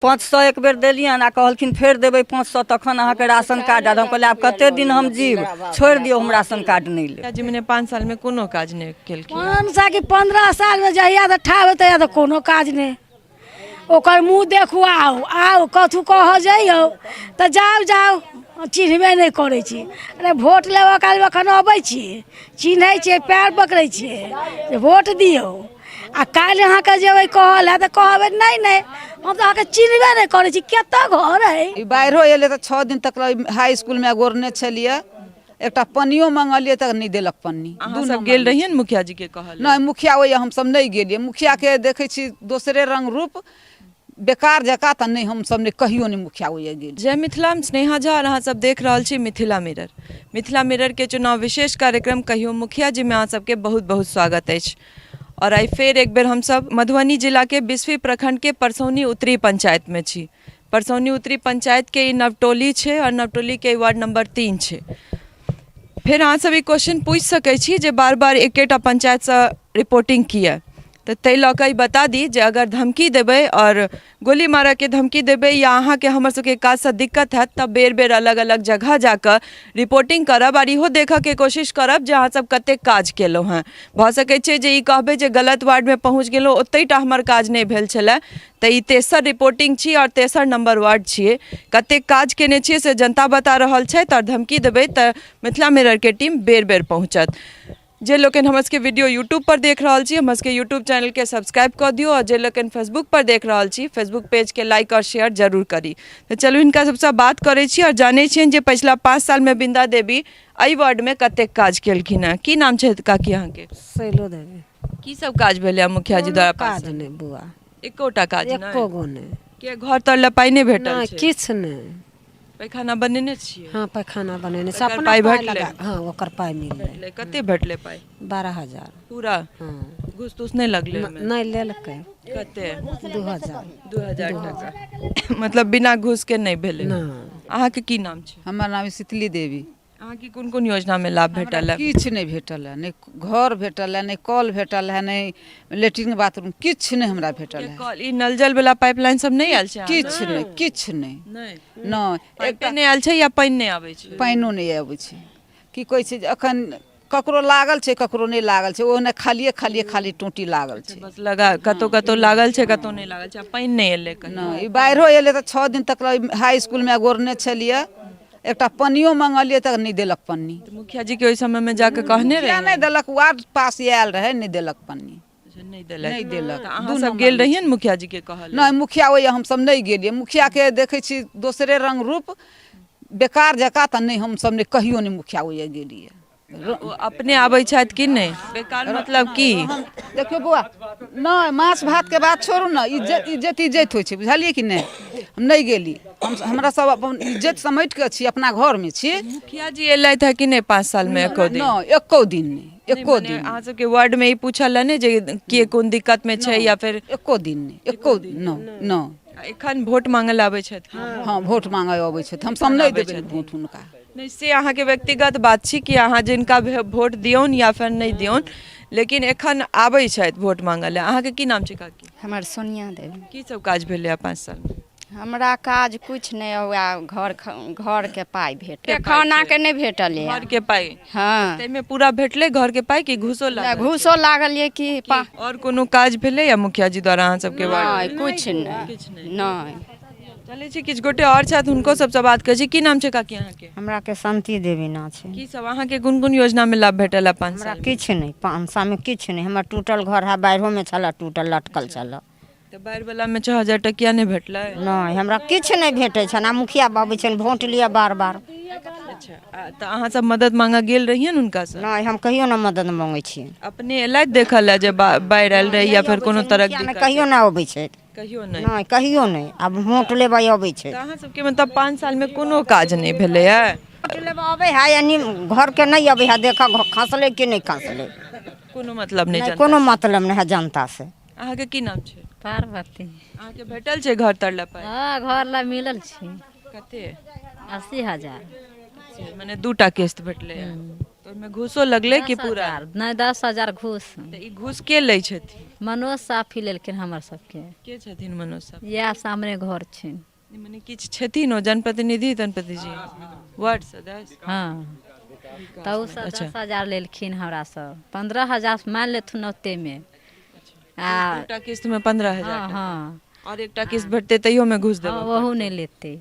500 एक बेर देलियन आ कहलखिन फेर देबै 500 तखन अहाँके राशन कार्ड आर। हम कहलिए आब कते दिन हम जीव, छोड़ि दियौ, हम राशन कार्ड नहीं ले। जी मैंने 5 साल में कोनो काज नहीं केलखिन। 5 साल कि 15 साल में जहिया तऽ ठाढ़ तहिया तऽ कोनो काज नहीं। ओकर मुँह देखू, आउ कथू कह जइयौ तऽ जाउ जाउ, चिन्हबे नहीं करै छी। अरे वोट लेबऽ काल एखन अबै छी, चिन्है छियै, पैर पकड़ै छियै जे वोट दियौ, आ काल्हि अहाँके जेबै कहल है तऽ कहबै नहीं नहीं, हम तऽ अहाँके चिन्हबे नहीं करै छी, कतऽ घर है। बाढ़ो एले तऽ 6 दिन तक हाई स्कूल में गोरने छलिए, एकटा पनियो मंगलिए तक नहीं देलक पन्नी। अहाँ सब गेल रहिए मुखिया जी के कहल? नहीं, मुखिया ओहि हम सब नहीं गेलिए। मुखिया के देखै छी दोसरे रंग रूप, बेकार जका तऽ नहीं, हम सब ने कहियो नहीं मुखिया ओहि गेल। जय मिथिला, स्नेहा झा, अहाँ सब देख रहल छी मिथिला मिरर। मिथिला मिरर के चुनाव विशेष कार्यक्रम कहियो मुखिया जी में अहाँ सबके बहुत बहुत स्वागत अछि। और आई फेर एक बेर हम सब मधुबनी जिला के बिस्फी प्रखंड के परसौनी उत्तरी पंचायत में छी। परसौनी उत्तरी पंचायत के नवटोली है और नवटोली के वार्ड नंबर 3 है। फिर अहाँ सब ई क्वेश्चन पूछ सकै छी जे बार बार एकेटा पंचायत से रिपोर्टिंग किया, तो तै लऽ कऽ बता दी जे अगर धमकी देबै और गोली मारऽ के धमकी देबै या अहाँ के हमर सबके काज से दिक्कत हैत तब बेर बेर अलग अलग जगह जाकर रिपोर्टिंग करब और इहो देखऽ के कोशिश करब जे अहाँ सब कते काज केलहुँ हैं। भऽ सकै छै जे ई कहबै जे गलत वार्ड में पहुँच गेलहुँ, ओतैटा हमर काज नहीं भेल छलै, तऽ ई तेसर रिपोर्टिंग छी और तेसर नंबर वार्ड छियै। कते काज केने छियै से जनता बता रहल छथि और धमकी देबै तऽ मिथिला मिरर के टीम बेर बेर पहुँचत। जे लोगन हमर सबके वीडियो यूट्यूब पर देख रहल छी, हमर सबके यूट्यूब चैनल के सब्सक्राइब कर दियो, और जे लोगन फेसबुक पर देख रहल छी, फेसबुक पेज के लाइक और शेयर जरूर करी। तो चलू इनका सबसे बात करै छी और जानै छियनि जे पिछला 5 साल में बिंदा देवी एहि वार्ड में कते काज केलखिन हैं। की नाम छै काकी अहाँ के? सैलो देवी। की सब काज भेलै मुखिया जी द्वारा? काज नहीं बुआ, एकोटा काज एको गो नहीं। के घर तर ले पाई नहीं भेटल छै? किछ नहीं। पैखाना बनेने छियै? हाँ, पैखाना बनेने ओकर अपना पाइ पाइ भेटलै? लगा। हाँ, ओकर पाइ मिललै। कते भेटले पाई? 12,000। पूरा? हाँ, घूस तूस नहीं लगले? नहीं लेलकै। कते? 2,000। 2000 टका। मतलब बिना घूस के नहीं भेले? नहीं। अहाँ के की नाम छै? हमर नाम शीतली देवी। अहाँ की कोन कोन योजना में लाभ भेटल है? किछ नहीं भेटल है, नहीं घर भेटल है, नहीं कल भेटल है, नहीं लेट्रिन बाथरूम, किछ नहीं हमरा भेटल है। कल ई नल जल वाला पाइपलाइन सब नहीं आयल छै? किछ नहीं, किछ नहीं। नहीं नहीं, एकटा नहीं आयल छै या पानी नहीं आबै छै? पाइनो नहीं आबै छै। की कहै छै जे अखन ककरो लागल छै, ककरो नहीं लागल छै, ओने खाली टोटी लागल छै। बस लगा कतो कतो लागल छै, कतो नहीं लागल छै, पानी नहीं एले कहीं? नहीं, ई बाढ़ो एले तऽ 6 दिन तक हाई स्कूल में गोरने छलिए, एकटा पनियो मंगलिए तक नहीं देलक पन्नी। तो मुखिया जी के ओइ समय में जाके कहने रहे? नहीं देलक, वार्ड पास आयल रहे, नहीं देलक पन्नी। नहीं देलक? नहीं देलक। तो अहाँ सब गेल रहिए न मुखिया जी के कहल? नहीं, मुखिया ओहि हम सब नहीं गेलिए। मुखिया के देखै छी दोसरे रंग रूप, बेकार जका तऽ नहीं, हम सब ने कहियो नहीं मुखिया ओहि गेलिए। ओ अपने आबै छथि कि नहीं? बेकार मतलब की? देखियो बुआ, नहीं माछ भात के बात छोड़ू ना, इज्जत होइ छै, बुझलिए कि नहीं? हम नहीं गेली, हमरा सब अपन इज्जत समेट के छी, अपना घर में छी। मुखिया जी एलथि है कि नहीं 5 साल में एको दिन? नहीं, एको दिन नहीं, एको दिन। अहाँ सबके वार्ड में ई पूछल है ने जे के कोन दिक्कत में छै या फिर? एको दिन नहीं, एको दिन नहीं। एखन वोट मांगल आबै छथि? हाँ, वोट मांगे अबै छथि, हम सब नहीं देबै वोट हुनका। नहीं, से अहाँ के व्यक्तिगत बात छी कि अहाँ जिनका वोट दियौन या फिर नहीं दियौन, लेकिन एखन आबै छथि वोट मांगल। अहाँ के की नाम छै काकी? हमर सोनिया देवी। की सब काज भेलै 5 साल में? हमरा काज कुछ नहीं हुआ, घर के पाई भेटल, खाना के नहीं भेटल है। घर के पाई? हाँ, तैमे पूरा भेटले घर के पाई कि घूसो लागल? घूसो लागल है कि और कोनो काज भेलै या मुखिया जी द्वारा अहाँ सबके वार्ड? नहीं, कुछ नहीं, नहीं। चले छी किछ गोटे और छथि, हुनको सबसे बात करै छी। की नाम छै काकी अहाँ के? हमरा के शांति देवी ना छै। की सब अहाँ के कोन कोन योजना में लाभ भेटल है 5 हमरा साल? किछ नहीं, 5 साल में किछ नहीं। हमर टूटल घर है, बाढ़ो में छला टूटल लटकल छला। तो बाढ़ वाला में 6000 टकिया नहीं भेटलै? नहीं, हमरा किछ नहीं भेटै छै ना। मुखिया बाबू छै वोट लिया बार बार। अच्छा, तो अहाँ सब मदद मांगा गेल रहिए न उनका से? नहीं, हम कहियो ना मदद मांगे छी। अपने एलथि देखल है जे बाढ़ आयल रहे या फिर कोनो तरह के दिक्कत? कहियो ना अबै छै। कहियो नहीं? नहीं, कहियो नहीं। अब वोट लेबै अबै छै। तो अहाँ सबके मतलब 5 साल में कोनो काज नहीं भेलै है? वोट लेबै अबै है, यानी घर के नहीं अबै है, देखा खसले कि नहीं खसले, कोनो मतलब नहीं? नहीं कोनो मतलब नहीं है जनता से। अहाँ के की नाम छै? पार्वती। अहाँ के भेटल छै घर तर ला पाई? हाँ, घर ला मिलल छी। कते? 80,000। माने 2टा किस्त भेटले है। ओहिमे घूसो लगले कि पूरा? नहीं 10,000 घूस। तऽ ई घूस के लै छथिन? मनोज साफी लेलखिन हमर सबके। के छथिन मनोज साहब? इएह सामने घर छिन। मने किछु छथिन ओ जनप्रतिनिधि जी वार्ड सदस्य? हाँ तो उ सब 10,000 लेलखिन हमरा सब। 15,000 मान लेथुन ओते में। आ एकटा किस्त में 15,000? हाँ हाँ और एकटा किस्त भेटते तैयो में घूस देबो? वहू नहीं लेते।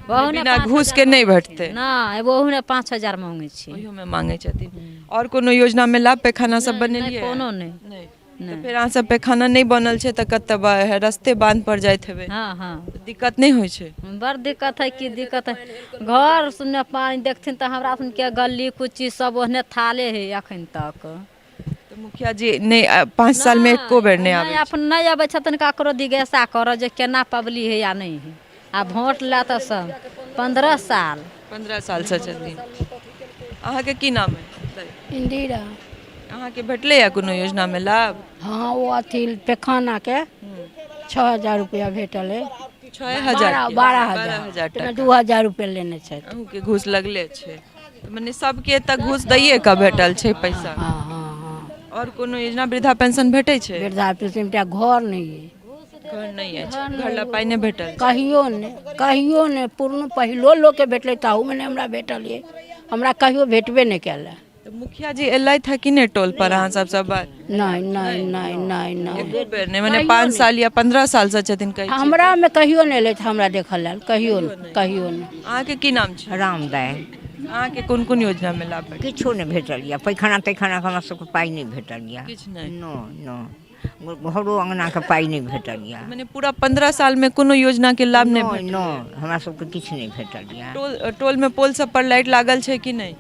वहू ने बिना घूस के नहीं भेटते? ना वहू ने 5,000 मांगे छी। ओहियो में मांगे छथिन। और कोनो योजना में लाभ पैखाना सब बनेलिए? कोनो नहीं। नहीं। तो फिर अहाँ सब पैखाना नहीं बनल छै त कतऽ रस्ते बांध पर जाइत हेबै? हाँ हाँ दिक्कत नहीं होइ छै? बड़ दिक्कत है कि दिक्कत है। घर सुनने पानी देखथिन तो हमरा सुन के गली कुची सब ओहने थाले है अखन तक। तो मुखिया जी नहीं 5 साल में एको बेर नहीं आबै? अपन नहीं आबै छथिन ककरो जिज्ञासा करऽ जे केना पबली है या नहीं है। आ वोट ला तो सब 15 साल। 15 साल से छथिन। अहाँके की नाम है? इंदिरा। अहाँके भेटलै या कोनो योजना में लाभ? हाँ वो अथी पैखाना के 6,000 रुपया भेटल है। 6,000? 12,000 टका। 2,000 रुपया लेने छथि। अहूँके घूस लगले छै? मने सबके तक घूस दैए के भेटल छै पैसा? हाँ हाँ हाँ। और कोनो योजना वृद्धा पेंशन भेटै छै? वृद्धा पेंशन घर नहीं है। घर नहीं अछि? घर ला पाइ नहीं भेटल? कहियो ने पूर्ण पहिलो लोग के भेटले ताहू में ने हमरा भेटल ये। हमरा कहियो भेटबे नहीं कैल। तो मुखिया जी एलथि है कि नहीं टोल पर अहाँ सब बात? नहीं नहीं नहीं नहीं नहीं। एको बेर नहीं? मने 5 साल या 15 साल से छथिन कहै छी? हमरा में कहियो नहीं ले हमरा देखल लाल कहियो नहीं। अहाँके की नाम छै? रामदाय। अहाँके कोन कोन योजना में लाभ भेटल? किछो नहि भेटल यऽ। पैखाना तैखाना के हमरा सबके पाइ नहि भेटल यऽ। किछु नहि? नो नो घरो अंगना के पाइ नहि भेटल यऽ। मने पूरा 15 साल में कोनो योजना के लाभ नहीं नो भेटल? नो हमरा सबके किछु नहि भेटल यऽ। टोल में पोल सब पर लाइट लागल छै कि नहीं?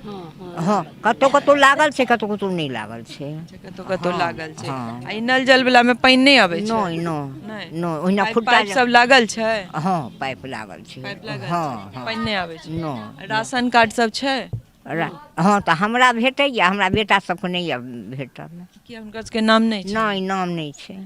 हाँ कतौ कतौ लागल छै कतौ कतौ नहीं लागल छै। कतौ कतौ लागल छै। हाँ। आ ई नल जल वाला में पानि नहीं आबै छै? नो नो नहीं? नो ओहिना खुट्टा पाइप सब लागल छै? हाँ पाइप लागल छै। पाइप लागल हाँ छै? पानि नहीं आबै छै? नो राशन कार्ड सब छै? हाँ तऽ हमरा भेटैए हमरा बेटा सबके नहि यऽ भेटल। कि हुनकर सबके नाम नहीं छै? नहीं नाम नहीं छै।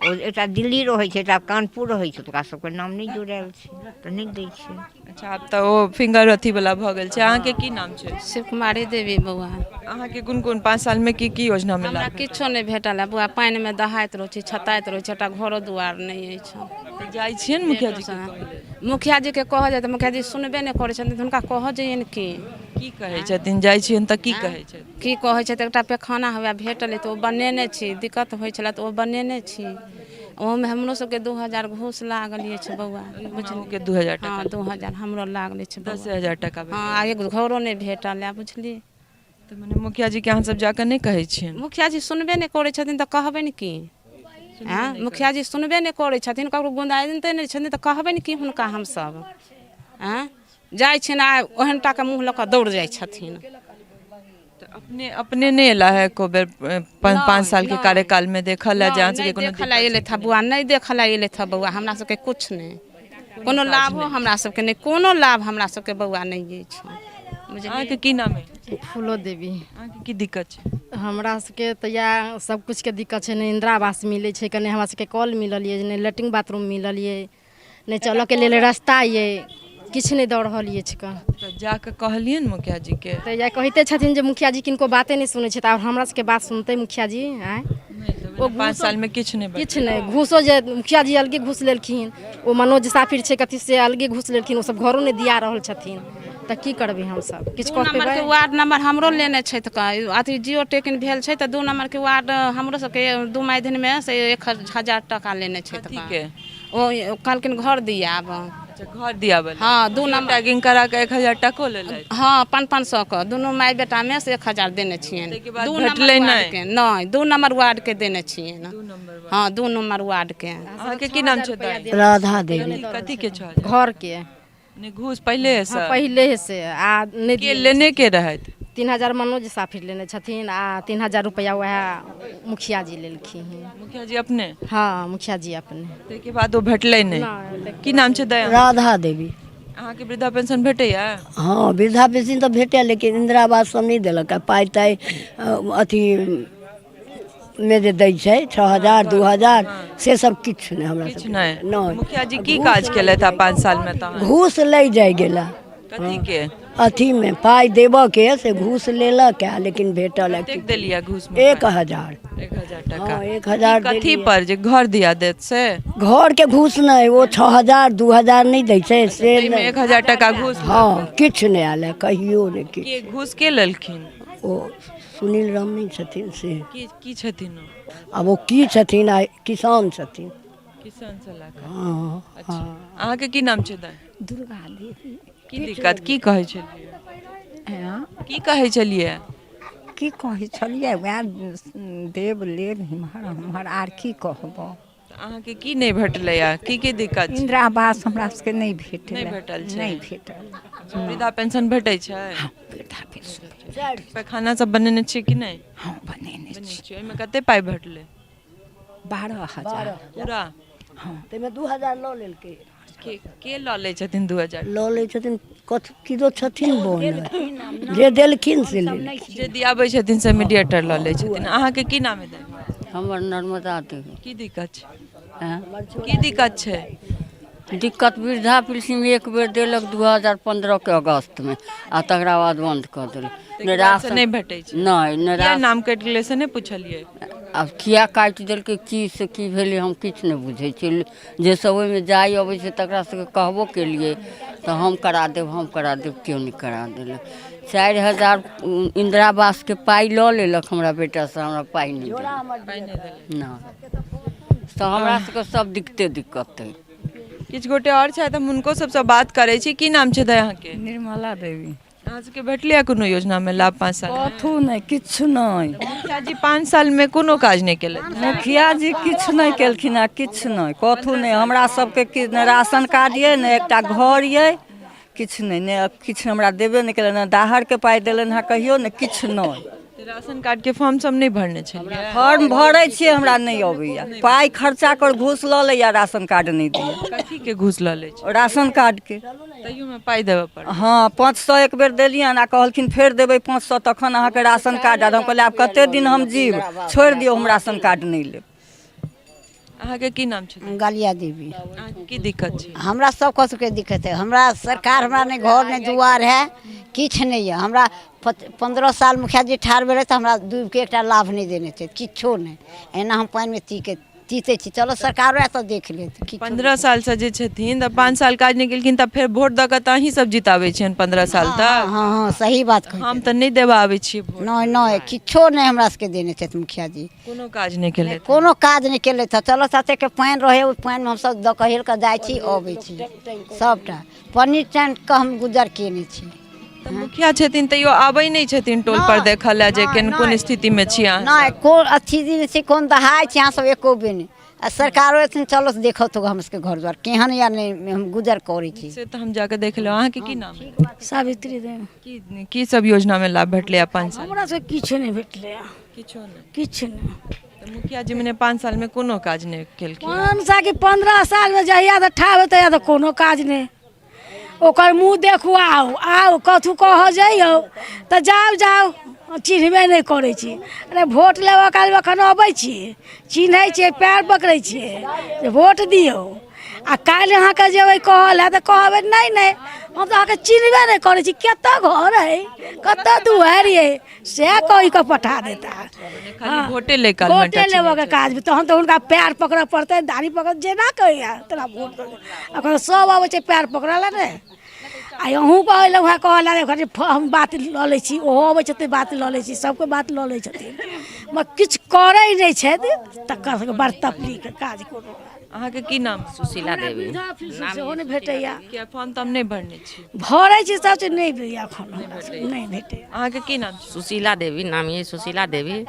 ओ एकटा दिल्ली रहै छै एकटा कानपुर रहै छै ओकरा सबके नाम नहीं जुड़ायल छै तऽ नहीं दै छै। अच्छा आब तऽ ओ फिंगर अथी वाला भऽ गेल छै। अहाँके की नाम छै? शिव कुमारी देवी बउआ। अहाँके कोन कोन 5 साल में की योजना में हमरा लाभ? किछो नहीं भेटल है बउआ। पानि में दहाइत रहै छी छताइत रहै छी। एकटा घरो दुआर नहीं अछि। तऽ जाइ छियै ने मुखिया जी के? मुखिया जी के कहऽ जाय तऽ मुखिया जी सुनबे नहीं करै छथिन। हुनका कहऽ जइयन की कहै छथिन? जाइ छियनि तऽ की कहै छथिन? की कहै छथिन एकटा पैखाना हुए भेटल तऽ ओ बनेने छी। दिक्कत होइ छलै तऽ ओ बनेने छी। ओहोमे हमरो सबके 2,000 घूस लागल अछि बउआ। के 2,000 टका? हाँ 2,000 हमरो लागल अछि बउआ। 10,000 टका भेटल? हाँ एगो घरो नहीं भेटल है बुझलिए। तऽ मने मुखिया जी के अहाँ सब जाकर नहीं कहै छियनि? मुखिया जी सुनबे नहीं करै छथिन तऽ कहबै ने की? मुखिया जी सुनबे नहीं करै छथिन ककरो गुंजाइते नहीं छथिन तऽ कहबै ने की हुनका हमसब? जाइ छिन आ ओहन टा के मुँह लऽ कऽ दौड़ जाइ छथिन। अपने नहीं एला है एको बेर 5 साल के कार्यकाल में देखल है जहाँ से कोनो देखला एले था बुआ नहीं देखला एले था बउआ। हमरा सबके कुछ नहीं कोनो लाभ हो हमरा सबके नहीं कोनो लाभ हमरा सबके बउआ नहीं अछि। अहाँके की नाम है? फूलो देवी। अहाँके की दिक्कत छै? हमरा सबके तऽ इएह सब कुछ के दिक्कत छै। ने इंदिरा आवास मिलै छै कने हमरा सबके कल मिलल ये ने लैट्रिन बाथरूम मिलल ये ने चलऽ के लेल रास्ता ये किछु नहीं दऽ रहल ये छिका। तऽ जाके कहलियन मुखिया जी के? तऽ या कहते छथिन जे मुखिया जी किनको बाते नहीं सुनै छै। तऽ आब हमरा सबके बात सुनते मुखिया जी? आँय ओ 5 साल में किछु नहीं घूसो जे मुखिया जी अलगे घूस लेलखिन। ओ मनोज साफिर छै कथी से अलगे घूस लेलखिन। ओ सब घरो नहीं दिया रहल छथिन तऽ की करबै हमसब? किछु कह नंबर के वार्ड नंबर हमरो लेने छै तऽ अथी जियो टेकिन भेल छै तऽ 2 नंबर के वार्ड हमरो सबके 2 मई दिन में से 1,000 टका लेने छै। ओ कहलखिन घर दियाब। घर दियाबल? हाँ 2 नंबर टैगिंग करा के 1,000 टको लेलै? हाँ 500 के दोनों माय बेटा में से 1,000 देने छियन। 2 नंबर 2 नंबर वार्ड के देने छियन। हाँ 2 नंबर वार्ड के। अहाँके की नाम छै? राधा देवी। कथी के छ? घर के ने घूस पहले से? पहले से आ नहीं के लेने के रहत? 3,000 मनोज साफिर लेने छथिन आ 3,000 रुपया वह मुखिया जी लेलखिन। मुखिया जी अपने? हाँ मुखिया जी अपने। ताहिके बाद ओ भेटलै नहीं? की नाम छै? दया राधा देवी। अहाँके वृद्धा पेंशन भेटैया? हाँ वृद्धा पेंशन तो भेटे लेकिन इंदिरा आवास सब नहीं देलक। पाइ ताइ अथी में जे दै छै 6,000 2,000 से सब किछु नहीं हमरा किछु सब नहीं। मुखिया जी की काज केले था 5 साल में? तो घूस ले जाय गेला। कथी के? अथी में पाई देबऽ के से घूस लेलक है लेकिन भेटल है कतेक देलिए घूस में? 1000। 1000 टका। हाँ 1000 कथी पर जे घर दिया देत से? घर के घूस नहीं, वो 6000 2000 नहीं दै छै से एहिमे 1000 टका घूस? हाँ किछु नहीं आयल है, कहियो नहीं किछु। के घूस के लेलखिन? ओ सुनील रामनी छथिन से। की छथिन ओ? अब वो की छथिन आ किसान छथिन। किसान सलाहकार। हाँ अच्छा। हाँ। अहाँके की नाम छै दाइ? दुर्गा देवी। की दिक्कत की कहै छलियै? की कहै छलियै? की कहै छलियै वएह देव लेब हमर आर की कहबो। अहाँके की नहीं भेटलैया? की दिक्कत छै? इंदिरा आवास हमरा सबके नहीं भेटल। नहीं भेटल छै? नहीं भेटल। वृद्धा पेंशन भेटै छै? वृद्धा पेंशन। पैखाना सब बनेने छियै कि नहीं? हाँ बनेने छी। छियै। ओहिमे कते पाइ भेटलै? 12000 पूरा? हाँ। ताहिमे 2000 लऽ लेलकै। के लऽ लै छथिन 2000? लऽ लै छथिन कथी किदो छथिन बोन जे देलखिन से लेलखिन। जे दियाबै छथिन से मीडिएटर लऽ लै छथिन। अहाँके की नाम है दाइ? हमर नर्मदा देवी। की दिक्कत छै? की दिक्कत छै? दिक्कत वृद्धा पेंशन एक बेर देलक 2015 के अगस्त में आ तकरा बाद बंद कर देलक। नहीं भेटै छै? नहीं किया नाम कटि गेलै से नहीं पुछलियै? आब किया काटि देलकै की से की भेलै हम किछु नहीं बुझै छियै। जे सब ओहिमे जाय अबै छै तकरा सबके कहबो केलिए तऽ हम करा देब केओ नहीं करा देलक। 4000 इंदिरा आवास के पाई लऽ लेलक हमरा बेटा से, हमरा पाई नहीं देलक। ना तो हमरा सबके सब दिक्कत है। किछु गोटे और छथि, हम हुनको सबसँ बात करै छी। की नाम छै दाइ अहाँके? निर्मला देवी। अहाँ सबके भेटलैया कोनो योजना में लाभ 5 साल? कथू नहीं किछु नहीं। मुखिया जी 5 साल में कोनो काज नहीं केलथि? मुखिया जी किछु नहीं केलखिन है, किछु नहीं कथू नहीं। हमरा सबके कि ने राशन कार्ड ये ने एकटा घर ये, किछु नहीं ने किछु हमरा देबे नहीं केलन। दाहर के पाई देलन है कहियो ने किछु नहीं। राशन कार्ड के फॉर्म सब नहीं भरने छलियै? फॉर्म भरै छियै हमरा नहीं अबैया। पाई खर्चा कर घूस लऽ लैया, राशन कार्ड नहीं दिया। कथी के घूस लऽ लै छै? राशन कार्ड के। तैयो में पाई देबऽ पड़ै? हाँ 500 एक बेर देलियन आ कहलखिन फेर देबै 500 तखन अहाँके राशन कार्ड आएत। हम कहलियै आब कते दिन हम जीब, छोड़ि दियौ हम राशन कार्ड नहीं लेब। अहाँके की नाम छै? गालिया देवी। अहाँके की दिक्कत छै? हमरा सब कसुके दिक्कत है। हमरा सरकार हमरा नहीं घर नहीं दुआर है, किछु नहीं है। हमरा 15 साल मुखिया जी ठाढ़ भेलै तऽ हमरा डूब के एकटा लाभ नहीं देने छै, किछो नहीं। एना हम पानि में तीते छी। चलो सरकारो एतऽ देख लेत। 15 साल से जे छथिन तऽ 5 साल काज नहीं केलखिन तऽ फेर वोट दऽ कऽ तऽ अहीं सब जिताबै छियनि 15 साल तक? हाँ सही बात कहै। हम तऽ नहीं देबऽ आबै छियै वोट। नहीं किछो नहीं हमरा सबके देने छथि मुखिया जी। कोनो काज नहीं केलथि? कोनो काज नहीं केलथि है। चलो साथे के पानि रहे ओहि पानि में हमसब दऽ कऽ हेल कऽ जाइ छी अबै छी सबटा। पन्नी टाइम के हम गुजर केने छी। तऽ मुखिया छथिन तैयो आबै नहीं छथिन टोल पर देखऽ लए जे कोन स्थिति में छी अहाँ? नहीं कोन अथी दिन छै, कोन दहाय छी अहाँ सब एको बेर नहीं। आ सरकारो एथिन चलो देखो तो हम सबके घर द्वार केहन या नहीं हम गुजर करै छी। से तऽ हम जाके देख लेब। अहाँके की नाम है? सावित्री देवी। की सब योजना में लाभ भेटलै 5 साल? हमरा सबके किछु नहीं भेटलै। किछो नहीं? किछु नहीं। तऽ मुखिया जी मने 5 साल में कोनो काज नहीं केलखिन? 5 साल कि 15 साल में जहिया तऽ ठाढ़ तहिया तऽ कोनो काज नहीं। ओकर मुँह देखू आउ कथू कह जइयौ तऽ जाउ चिन्हबे नहीं करै छी। अरे वोट लेबऽ काल एखन अबै छी, चिन्है छियै, पैर पकड़ै छियै जे वोट दियौ। आ काल्हि अहाँके जेबै कहऽ लए तऽ कहबै नहीं हम तऽ अहाँके चिन्हबे नहीं करै छी, कतऽ घर है कतऽ दुआरि है सएह कहि कऽ पठा देता। खाली वोटे ले काल वोटे लेबऽ के काज तहन तऽ हुनका पैर पकड़ऽ पड़तै, दाढ़ी पकड़ जेना कहैया तोरा वोट दे। अखन सब अबै छै पैर पकड़ऽ लए ने। आ अहूँ कहले वएह कहल हम बात लऽ लै छी, ओहो अबै छथिन बात लऽ लै छी, सबके बात लऽ लै छथिन। मगर किछु करै नहीं छथि तकर सबके बड़ तकलीफ काज कोनो। अहाँके की नाम? सुशीला देवी। सेहो नहीं भेटैया। किया फॉर्म तऽ हम नहीं भरने छी? भरै छी सब चीज नहीं भेटैया, एखन नहीं भेटैया। अहाँके की नाम? सुशीला देवी नाम ये। सुशीला देवी।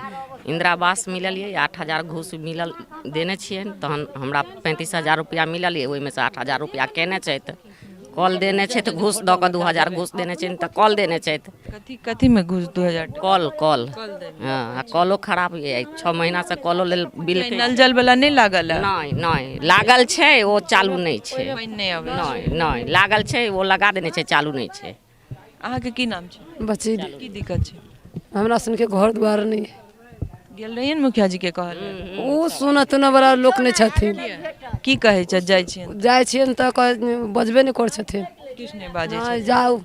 इंदिरा आवास मिलल ये, 8000 घूस मिलल देने छियनि, तहन हमरा 35000 रुपया मिलल ये। ओहिमे से 8000 रुपया केने छथि, कॉल देने छथि घूस दऽ कऽ 2000 घूस देने छथि तऽ कॉल देने छथि। कथी में घूस 2000? कॉल हाँ कॉलो खराब ये। 6 महीना से कॉलो लेल बिल नल जल वाला नहीं लागल है? नहीं लागल छै, वो चालू नहीं छै। नहीं लागल छै, वो लगा देने छै, चालू नहीं छै। अहाँके की नाम छै? बच्ची। की दिक्कत छै? हमरा सुनके घर द्वार नहीं। गेल रहियन मुखिया जी के कहल? ओ सुनत न बड़ा लोक नहीं छथिन। की कहै छै? जाइ छियन तऽ बजबे नहीं कर छथिन। किछ नहीं बाजै छै? जाउ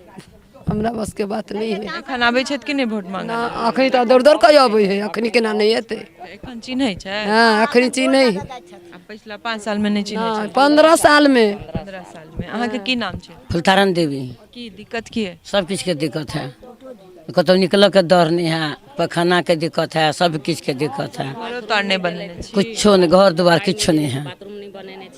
हमरा बस के बात नहीं है। एखन आबै छथि कि नहि वोट मांगे? ना अखनी तो दौड़ दौड़ के आबै है, अखनी केना नहीं एते। एखन चिन्है छै? हाँ अखनी चिन्है है। आ पिछला 5 साल में नहीं चिन्है छै? 15 साल में। 15 साल में। अहाँ के की नाम छै? फुलतारन देवी। की दिक्कत की है? सब किछ के दिक्कत है, कतौ निकल के डर नहीं है, पैखाना के दिक्कत है, सब किछ के दिक्कत है। घरो तर नहीं बनने छी? कुछो नहीं, घर द्वार किछो नहीं है।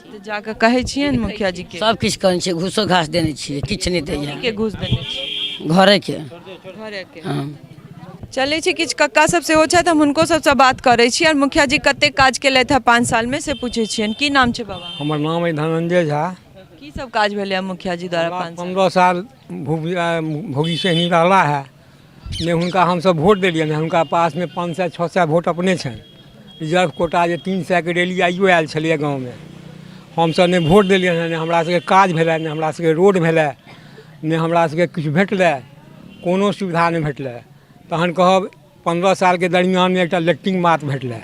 तो जाके कहै छियै ने मुखिया जी के? सब किछ कहै छियै, घूसो घास देने छियै, किछ नहीं दैया। के घूस देने छी? घरे के। घरे के। हाँ। चलै छी किछु कक्का सब सेहो छथि, हम हुनको सबसँ बात करै छी और मुखिया जी कते काज केलथि है 5 साल में से पूछै छियनि। की नाम छै बाबा? हमर नाम है धनंजय झा। की सब काज भेलै है मुखिया जी द्वारा 5 साल? 15 साल भोगी से ही रहला है ने, हुनका हमसब वोट देलियै ने, हुनका पास में 500-600 वोट अपने छनि। रिजर्व कोटा जे 300 के रैली आइयो आयल छलै गाँवमे, हमसब ने वोट देलियै ने हमरा सबके काज भेलै, ने हमरा सबके रोड भेलै, ने हमरा सबके किछु भेटलै, कोनो सुविधा नहीं भेटलै। तहन कहब 15 साल के दरमियान में एकटा लैट्रिन बात भेटलै,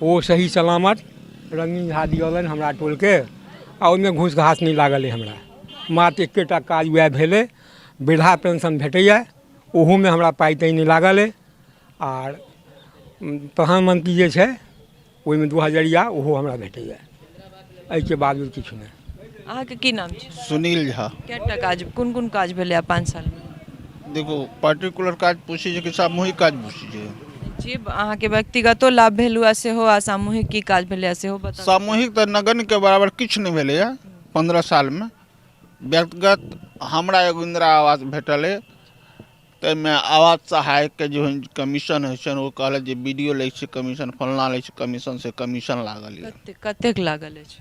वो सही सलामत रंगीन झा दियौलनि हमरा टोल के, आ ओहिमे घूस घास नहीं लागल है हमरा। मात्र एकेटा काज वएह भेलै, वृद्धा पेंशन भेटैया, ओहोमे हमरा पाइ ताइ नहीं लागल है। आर प्रधानमंत्री जे छै ओहिमे 2000 ओहो हमरा भेटैया, एहिके बावजूद किछु नहीं। अहाँके की नाम छै? सुनील झा। केटा काज कोन कोन काज भेलै है 5 साल में? देखो पार्टिकुलर काज पूछी छै कि सामूहिक काज पूछी छै? जी अहाँके व्यक्तिगतो लाभ भेल हुआ सेहो आ सामूहिक की काज भेलै सेहो बताउ। सामूहिक तो नगन के बराबर किछु नहीं भेलै है 15 साल में। व्यक्तिगत हमरा एगो इंदिरा आवास भेटल है, ताहिमे आवास सहायक के जो कमीशन होइ छै ओ कहलक जे बीडीओ लै छै कमीशन, फलना लै छै कमीशन, से कमीशन लागल है। कतेक लागल अछि?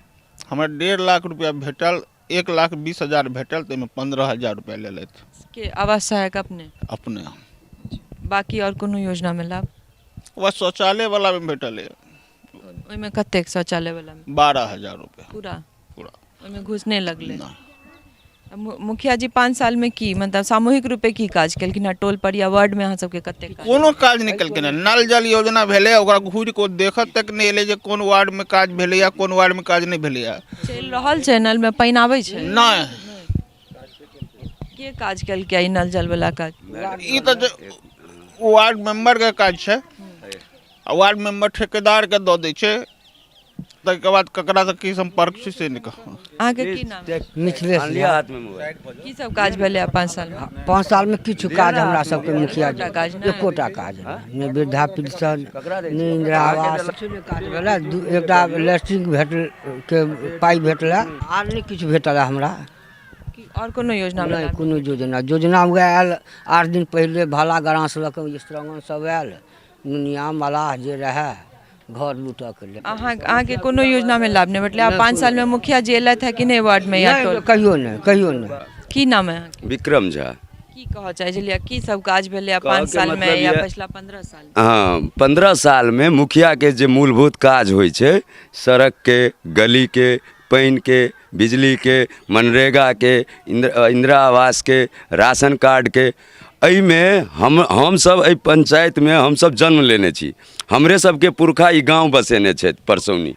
हमरा 1.5 लाख रुपया भेटल, 1,20,000 भेटल, ताहिमे 15,000 रुपया लेलथि। के आवास सहायक अपने? अपने। बाकी और कोनो योजना में लाभ? वह शौचालय वाला में भेटल है। ओहिमे कतेक शौचालय वाला में? 12,000 रुपया पूरा? पूरा। ओहिमे घूस नहीं लगले? मुखिया जी 5 साल में की मतलब सामूहिक रूपे की काज केलखिन है टोल पर या वार्ड में? अहाँ सबके कतेक कोनो काज नहीं केलखिन है। नल जल योजना भेलै, ओकरा घूर के देखत तक नहीं एलै जे कोन वार्ड में काज भेलै या कोन वार्ड में काज नहीं भेलै है। चलि रहल छै, नल में पानि आबै छै? नहीं। के काज केलकै ई नल जल वाला काज? ई तो वार्ड मेंबर के काज छै, वार्ड मेंबर ठेकेदार के दऽ दै छै, ताहिके बाद ककरा से की संपर्क छै से नहीं कहू। अहाँके की नाम? मिथिलेश झा। की सब काज भेलै 5 साल में? 5 साल में किछु काज हमरा सबके मुखिया जी काज नहीं? एकोटा काज नहीं, वृद्धा पेंशन नहीं, इंदिरा आवास काज भेलै, एकटा लैट्रिन भेटल के पाइ भेटल, आर नहीं किछु भेटल हमरा। और कोनो योजना में? नहीं कोनो योजना हुआ आयल 8 दिन पहले भाला ग्रास लऽ के स्त्रीगण सब आयल, नुनिया मलाह जे रहे घर लूटऽ के लेल। अहाँके कोनो योजना में लाभ नहीं भेटलै? 5 साल में मुखिया जी एलथि है कि नहीं वार्ड में या टोल? कहियो नहीं। की नाम है? विक्रम झा। की कहऽ चाहै छलियै की सब काज भेलै 5 साल में या पिछला 15 साल? हाँ 15 साल में मुखिया के जे मूलभूत काज होइ छै, सड़क के, गली के, पानि के, बिजली के, मनरेगा के, इंदिरा आवास के, राशन कार्ड के, एहिमे हम सब एहि पंचायत में हम सब जन्म लेने छी। हमरे सबके पुरखा ई गांव बसेने छथि परसौनी,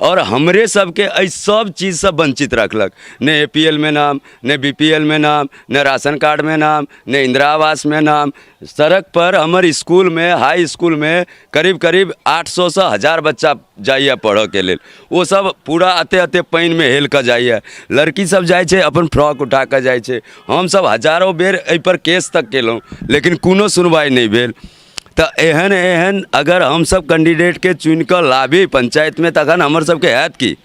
और हमरे सबके एहि सब चीज से वंचित रखलक। ने APL में नाम, ने BPL में नाम, ने राशन कार्ड में नाम, ने इंदिरा आवास में नाम। सड़क पर हमर स्कूल में, हाई स्कूल में करीब 800 से 1000 बच्चा जाइए पढ़ऽ के लेल, वो सब पूरा अते पानि में हेल के जाइए। लड़की सब जाइ छै अपन फ्रॉक उठा के जाइ छै। हम सब हजारों बेर एहि पर केस तक केलहुँ, लेकिन कोनो सुनवाई नहीं भेल। तो एहन अगर हम सब कैंडिडेट के चुन के लाबी पंचायत में, तखन हमर सबके हैत की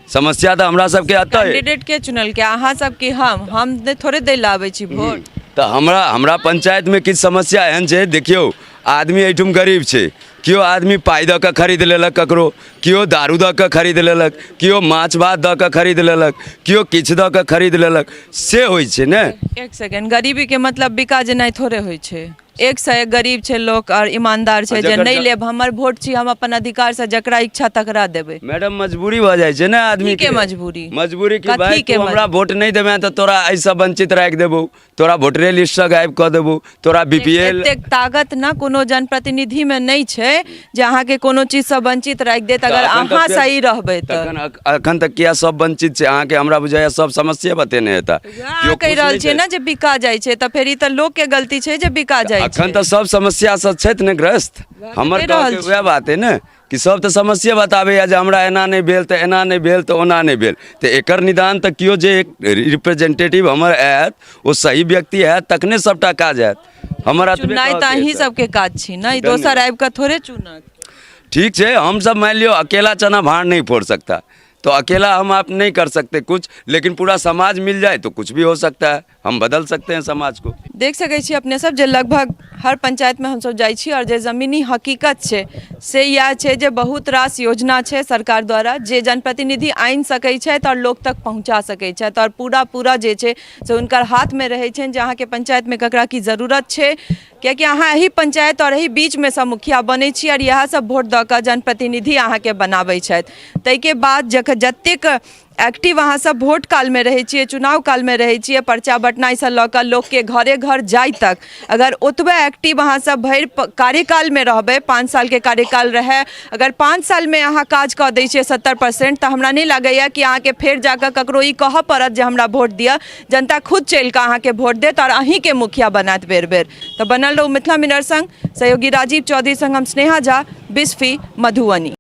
समस्या? तो हमरा सबके अतः कैंडिडेट के चुनल के अहाँ सब के हम थोड़े दै ला आबै छी वोट। तो हमरा पंचायत में किछु समस्या एहन छै, देखियो आदमी एहिठुम गरीब छै, केओ आदमी पाइ दऽ कऽ खरीद लेलक, ककरो केओ दारू दऽ कऽ खरीद लेलक, केओ माछ भात दऽ कऽ खरीद लेलक, केओ किछु दऽ कऽ खरीद लेलक, से होइ छै ने। एक सेकंड, गरीबी के मतलब बिका जेनाइ थोड़े होइ छै। 1 से 1 गरीब छै लोग और ईमानदार छै जे नहीं लेब, हमर वोट छी, हम अपन अधिकार से जकरा इच्छा तकरा देबै। मैडम मजबूरी भऽ जाइ छै ने आदमी के। मजबूरी की भाई तू हमरा वोट नहीं देबे तो तोरा ऐसा वंचित राखि देबो, तोरा वोटरे लिस्ट से गायब कऽ देबू, तोरा बीपीएल। एतेक ताकत ना कोनो जनप्रतिनिधि में नहीं छै जे अहाँ के कोनो चीज से वंचित राखि देत अगर अहाँ सही रहबै तऽ। अखन तक किया सब वंचित छै? अहाँ के हमरा बुझाइया सब समस्या बतेने हेता। अहाँ कहि रहल छियै ना जे बिका जाइ छै तऽ फेर ई तऽ लोक के गलती छै जे बिका जाइ छै। अखन तऽ सब समस्या से छथि ने ग्रस्त। हमर कहके वएह बात है ने कि सब तऽ समस्या बताबैया जे हमरा एना नहि भेल तऽ एना नहि भेल तऽ ओना नहि भेल। तऽ एकर निदान तऽ केओ जे रिप्रेजेंटेटिव हमर आयत ओ सही व्यक्ति आयत तखने सबटा काज हैत। हमर चुनाई तऽ अहीं सबके काज छी ना, दोसर आबि कऽ थोड़े चुनत। ठीक है, हम सब मान लियो अकेला चना भाड़ नहीं फोड़ सकता, तो अकेला हम आप नहीं कर सकते कुछ, लेकिन पूरा समाज मिल जाए तो कुछ भी हो सकता है, हम बदल सकते हैं समाज को। देख सकै छी अपने सब जे लगभग हर पंचायत में हम सब जाइ छी और जे जमीनी हकीकत छै से यह छै जे बहुत रास योजना छै सरकार द्वारा जे जनप्रतिनिधि आनि सकै छथि और लोक तक पहुंचा सकै छथि और पूरा जे छै से हुनकर हाथ में रहै छनि जे अहाँके पंचायत में ककरा की जरूरत छै, कियाकि अहाँ एही पंचायत और एही बीच में सब मुखिया बनै छी और इएह सब वोट दऽ कऽ जनप्रतिनिधि अहाँके बनाबै छथि। ताहिके बाद जतेक एक्टिव अहाँ सब वोट काल में रहे छिए, चुनाव काल में रहे छिए, पर्चा बटनाई से लऽ कऽ लोक के घरे घर जाय तक अगर ओतबे एक्टिव अहाँ सब भरि कार्यकाल में रहबै, 5 साल के कार्यकाल रहे, अगर 5 साल में अहाँ काज कऽ दै छिए 70% तऽ हमरा नहीं लागैया कि अहाँके फेर जाकऽ ककरो ई कहऽ पड़त जे हमरा वोट दिअ। जनता खुद चलि कऽ अहाँके वोट देत और अहीं के मुखिया बनात बेर बेर। तऽ बनल रहू मिथिला मिनर संग सहयोगी राजीव चौधरी संग हम स्नेहा झा, बिस्फी, मधुबनी।